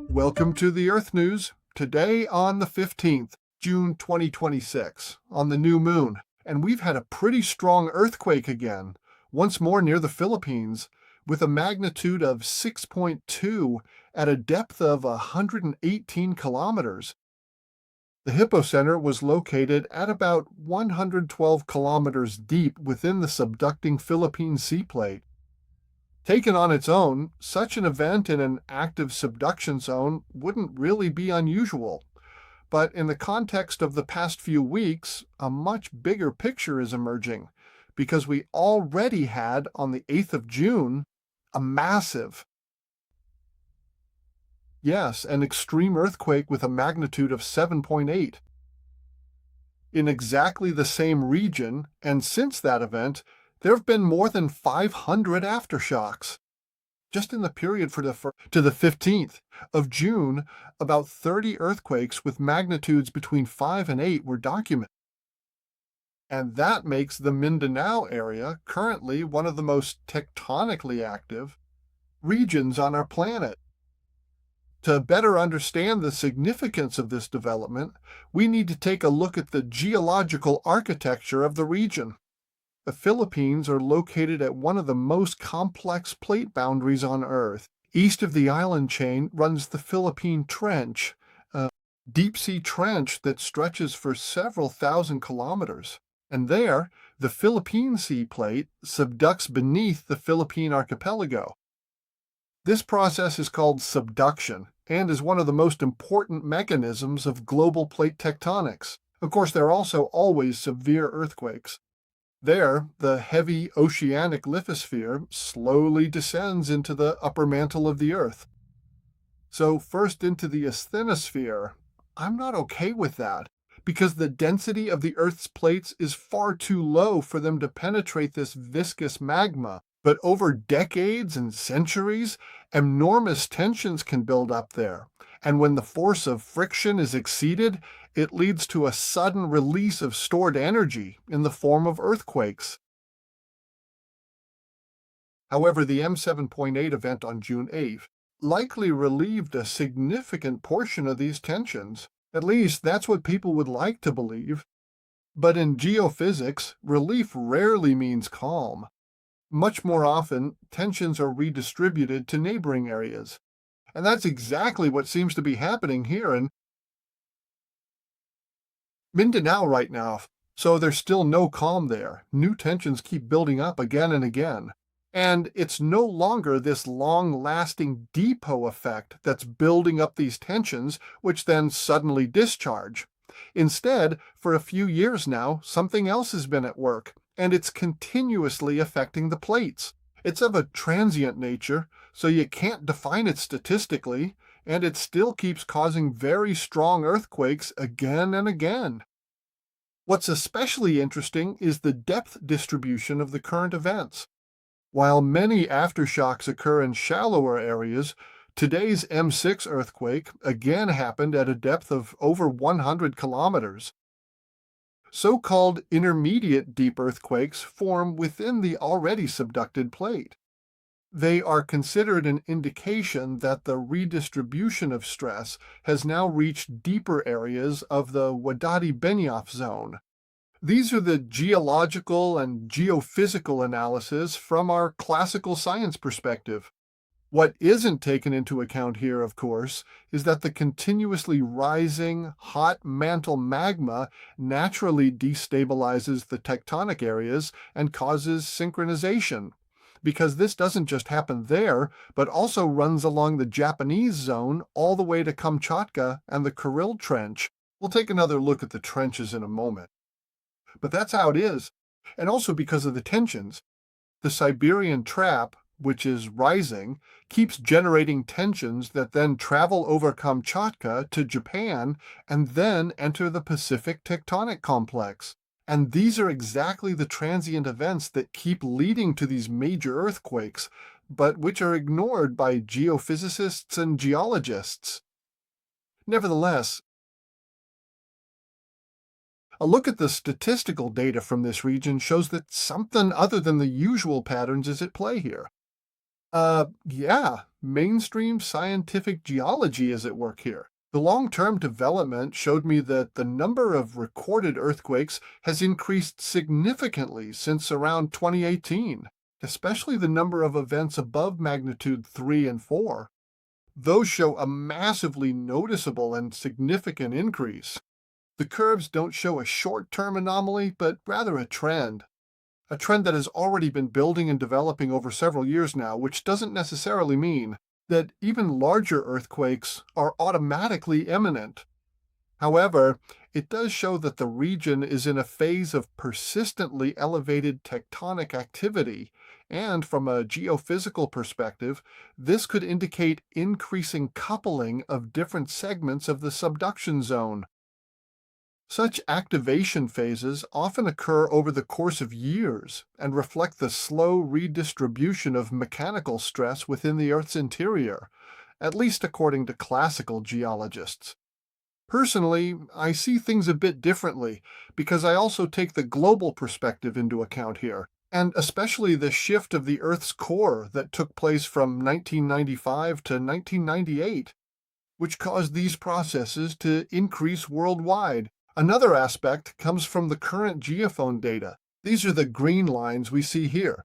Welcome to the Earth News. Today on the 15th, June 2026, on the new moon. And we've had a pretty strong earthquake again, once more near the Philippines, with a magnitude of 6.2 at a depth of 118 kilometers. The hypocenter was located at about 112 kilometers deep within the subducting Philippine Sea plate. Taken on its own, such an event in an active subduction zone wouldn't really be unusual. But in the context of the past few weeks, a much bigger picture is emerging, because we already had, on the 8th of June, a massive, an extreme earthquake with a magnitude of 7.8. In exactly the same region, and since that event, there have been more than 500 aftershocks. Just in the period to the 15th of June, about 30 earthquakes with magnitudes between 5 and 8 were documented. And that makes the Mindanao area currently one of the most tectonically active regions on our planet. To better understand the significance of this development, we need to take a look at the geological architecture of the region. The Philippines are located at one of the most complex plate boundaries on Earth. East of the island chain runs the Philippine Trench, a deep-sea trench that stretches for several thousand kilometers. And there, the Philippine Sea plate subducts beneath the Philippine archipelago. This process is called subduction and is one of the most important mechanisms of global plate tectonics. Of course, there are also always severe earthquakes. There, the heavy oceanic lithosphere slowly descends into the upper mantle of the Earth. So first into the asthenosphere. I'm not okay with that, because the density of the Earth's plates is far too low for them to penetrate this viscous magma. But over decades and centuries, enormous tensions can build up there. And when the force of friction is exceeded, it leads to a sudden release of stored energy in the form of earthquakes. However, the M7.8 event on June 8th likely relieved a significant portion of these tensions. At least that's what people would like to believe. But in geophysics, relief rarely means calm. Much more often, tensions are redistributed to neighboring areas. And that's exactly what seems to be happening here in Mindanao right now. So there's still no calm there. New tensions keep building up again and again. And it's no longer this long-lasting depot effect that's building up these tensions, which then suddenly discharge. Instead, for a few years now, something else has been at work, and it's continuously affecting the plates. It's of a transient nature, so you can't define it statistically, and it still keeps causing very strong earthquakes again and again. What's especially interesting is the depth distribution of the current events. While many aftershocks occur in shallower areas, today's M6 earthquake again happened at a depth of over 100 kilometers. So-called intermediate deep earthquakes form within the already subducted plate. They are considered an indication that the redistribution of stress has now reached deeper areas of the Wadati-Benioff zone. These are the geological and geophysical analysis from our classical science perspective. What isn't taken into account here, of course, is that the continuously rising, hot mantle magma naturally destabilizes the tectonic areas and causes synchronization, because this doesn't just happen there, but also runs along the Japanese zone all the way to Kamchatka and the Philippine Trench. We'll take another look at the trenches in a moment. But that's how it is, and also because of the tensions. The Siberian trap, which is rising, keeps generating tensions that then travel over Kamchatka to Japan and then enter the Pacific tectonic complex. And these are exactly the transient events that keep leading to these major earthquakes, but which are ignored by geophysicists and geologists. Nevertheless, A look at the statistical data from this region shows that something other than the usual patterns is at play here. Yeah, mainstream scientific geology is at work here. The long-term development showed me that the number of recorded earthquakes has increased significantly since around 2018, especially the number of events above magnitude 3 and 4. Those show a massively noticeable and significant increase. The curves don't show a short-term anomaly, but rather a trend that has already been building and developing over several years now, which doesn't necessarily mean that even larger earthquakes are automatically imminent. However, it does show that the region is in a phase of persistently elevated tectonic activity, and from a geophysical perspective, this could indicate increasing coupling of different segments of the subduction zone. Such activation phases often occur over the course of years and reflect the slow redistribution of mechanical stress within the Earth's interior, at least according to classical geologists. Personally, I see things a bit differently because I also take the global perspective into account here, and especially the shift of the Earth's core that took place from 1995 to 1998, which caused these processes to increase worldwide. Another aspect comes from the current geophone data. These are the green lines we see here.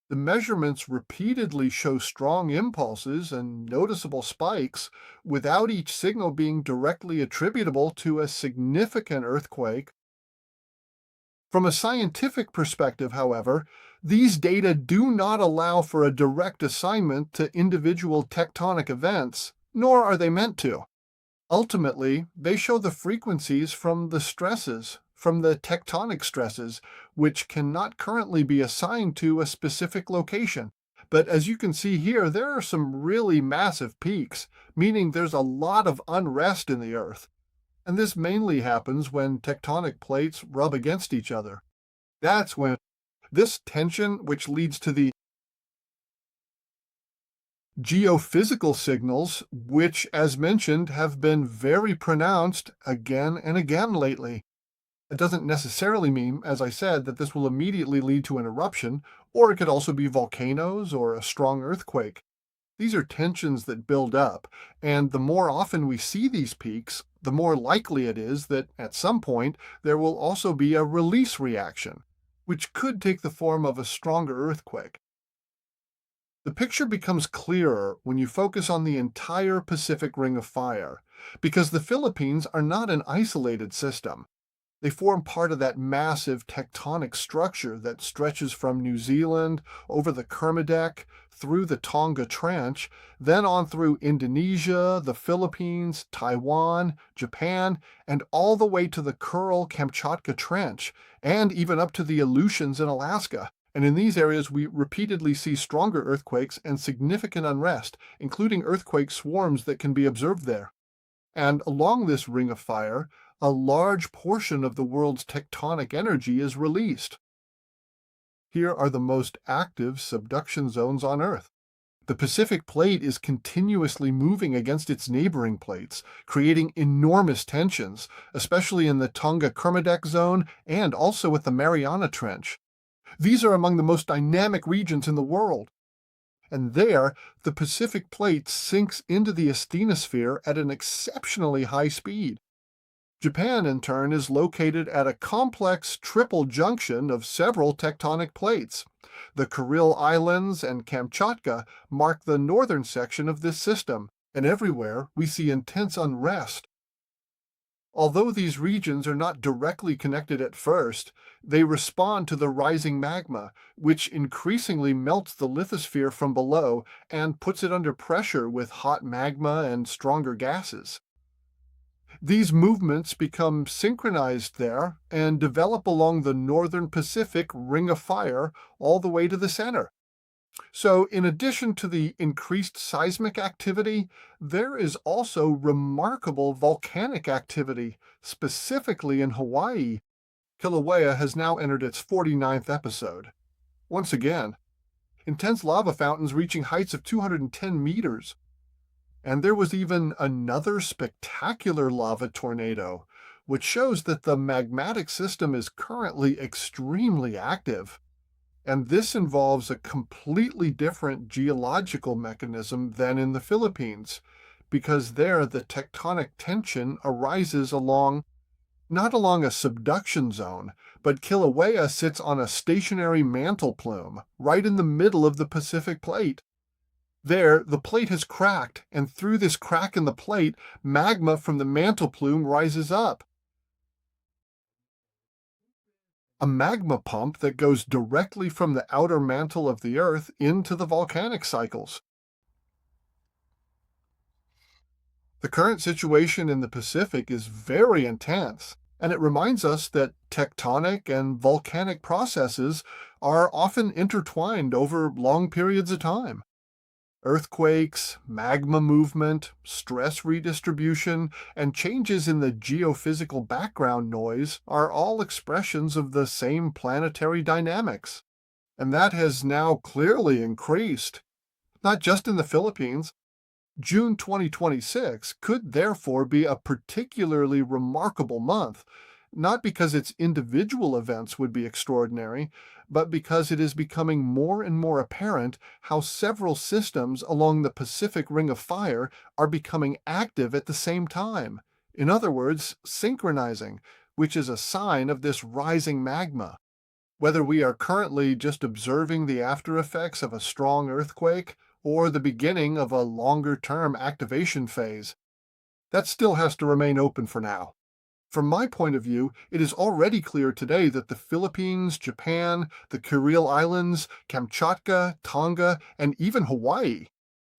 The measurements repeatedly show strong impulses and noticeable spikes without each signal being directly attributable to a significant earthquake. From a scientific perspective, however, these data do not allow for a direct assignment to individual tectonic events, nor are they meant to. Ultimately, they show the frequencies from the stresses, from the tectonic stresses, which cannot currently be assigned to a specific location. But as you can see here, there are some really massive peaks, meaning there's a lot of unrest in the Earth. And this mainly happens when tectonic plates rub against each other. That's when this tension, which leads to the geophysical signals, which, as mentioned, have been very pronounced again and again lately. It doesn't necessarily mean, as I said, that this will immediately lead to an eruption, or it could also be volcanoes or a strong earthquake. These are tensions that build up, and the more often we see these peaks, the more likely it is that at some point there will also be a release reaction, which could take the form of a stronger earthquake. The picture becomes clearer when you focus on the entire Pacific Ring of Fire, because the Philippines are not an isolated system. They form part of that massive tectonic structure that stretches from New Zealand over the Kermadec, through the Tonga Trench, then on through Indonesia, the Philippines, Taiwan, Japan, and all the way to the Kamchatka Trench, and even up to the Aleutians in Alaska. And in these areas, we repeatedly see stronger earthquakes and significant unrest, including earthquake swarms that can be observed there. And along this ring of fire, a large portion of the world's tectonic energy is released. Here are the most active subduction zones on Earth. The Pacific Plate is continuously moving against its neighboring plates, creating enormous tensions, especially in the Tonga-Kermadec zone and also at the Mariana Trench. These are among the most dynamic regions in the world. And there, the Pacific Plate sinks into the asthenosphere at an exceptionally high speed. Japan, in turn, is located at a complex triple junction of several tectonic plates. The Kuril Islands and Kamchatka mark the northern section of this system, and everywhere we see intense unrest. Although these regions are not directly connected at first, they respond to the rising magma, which increasingly melts the lithosphere from below and puts it under pressure with hot magma and stronger gases. These movements become synchronized there and develop along the northern Pacific Ring of Fire all the way to the center. So, in addition to the increased seismic activity, there is also remarkable volcanic activity, specifically in Hawaii. Kīlauea has now entered its 49th episode. Once again, intense lava fountains reaching heights of 210 meters. And there was even another spectacular lava tornado, which shows that the magmatic system is currently extremely active. And this involves a completely different geological mechanism than in the Philippines, because there the tectonic tension arises not along a subduction zone, but Kīlauea sits on a stationary mantle plume right in the middle of the Pacific plate. There, the plate has cracked, and through this crack in the plate, magma from the mantle plume rises up. A magma pump that goes directly from the outer mantle of the Earth into the volcanic cycles. The current situation in the Pacific is very intense, and it reminds us that tectonic and volcanic processes are often intertwined over long periods of time. Earthquakes, magma movement, stress redistribution, and changes in the geophysical background noise are all expressions of the same planetary dynamics. And that has now clearly increased, not just in the Philippines. June 2026 could therefore be a particularly remarkable month, not because its individual events would be extraordinary, but because it is becoming more and more apparent how several systems along the Pacific Ring of Fire are becoming active at the same time. In other words, synchronizing, which is a sign of this rising magma. Whether we are currently just observing the after effects of a strong earthquake or the beginning of a longer-term activation phase, that still has to remain open for now. From my point of view, it is already clear today that the Philippines, Japan, the Kuril Islands, Kamchatka, Tonga, and even Hawaii,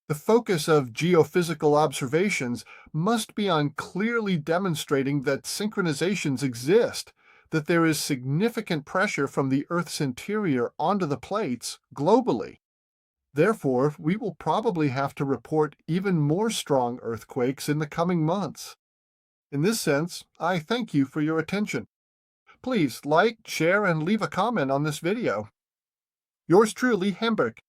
the focus of geophysical observations must be on clearly demonstrating that synchronizations exist, that there is significant pressure from the Earth's interior onto the plates globally. Therefore, we will probably have to report even more strong earthquakes in the coming months. In this sense, I thank you for your attention. Please like, share, and leave a comment on this video. Yours truly, Hemberg.